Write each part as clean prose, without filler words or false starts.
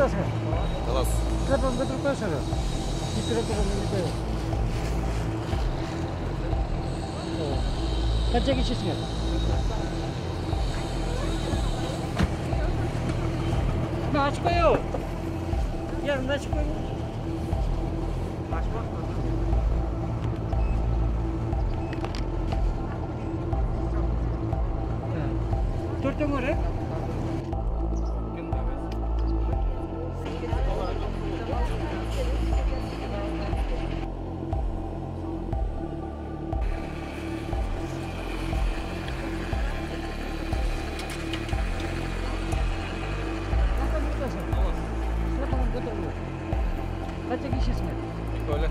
жатасың? Талас. Телефон көтөрүп коюңузчу. Температура немеде. Канча кишисиңер? Açık koyuyor. Yarın açık koyuyor. Açmak mı? Dörtte mi oraya? Kaça kişisin? Böyle.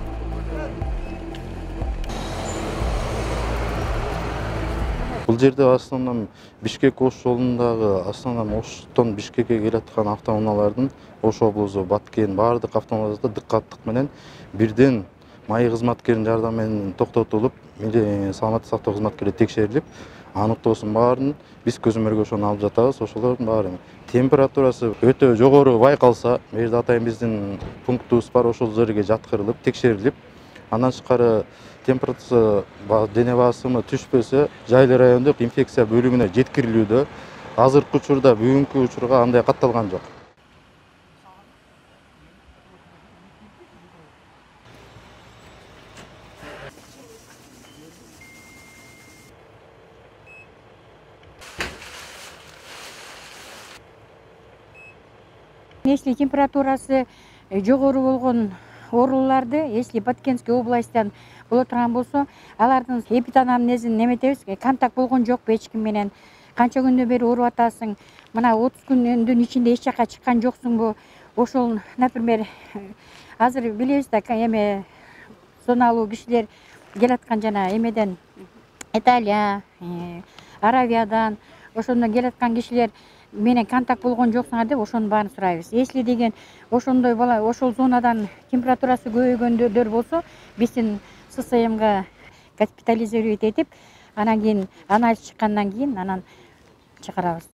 Бұл жерде астанадан Бишкек Ош жолындағы астанадан Оштон Бишкекке келаткан автоунаалардын Ош облусу Баткен баардык автоунааларда дыккаттык менен бирден майы кызматкеринин жардамы менен токтотулуп, саламаттык сактоо кызматкерлери текшерилип, аныктоосун баарын биз көзөмөлгө ошону алып жатабыз. Ошолордун баары температурасы өтө жогору байкалса, бул жерде атайын биздин пунктубуз бар, ошол жерге жаткырылып, текшерилип, андан тышкары температурасы дене басымы түшпөсө, Жайлы райондук инфекция бөлүмүнө жеткирилүүдө. Азыркы учурда бүгүнкү учурга андай катталган жок. Если температурасы жогору болгон ооруларды, если Баткенский областтан боло турган болсо, алардын эпидемиянын неметебиз, контакт болгон жокпу эч ким менен, канча күндөн бери ооруп атасың, мына 30 күндүн ичинде эч жака чыккан жоксуңбу? Ошол, например, азыр билебиз да, эме соналуу кишилер келаткан жана эмеден, Италия, Аравиядан, ошондон келаткан кишилер менен контакт болгон жоксуңар деп ошонун баарын сурайбыз. Если деген ошондой бала, ошол зонадан температурасы көбөйгөндөр болсо, биздин ССМга госпитализировать этип, анан кийин анализ чыккандан кийин анан чыгарабыз.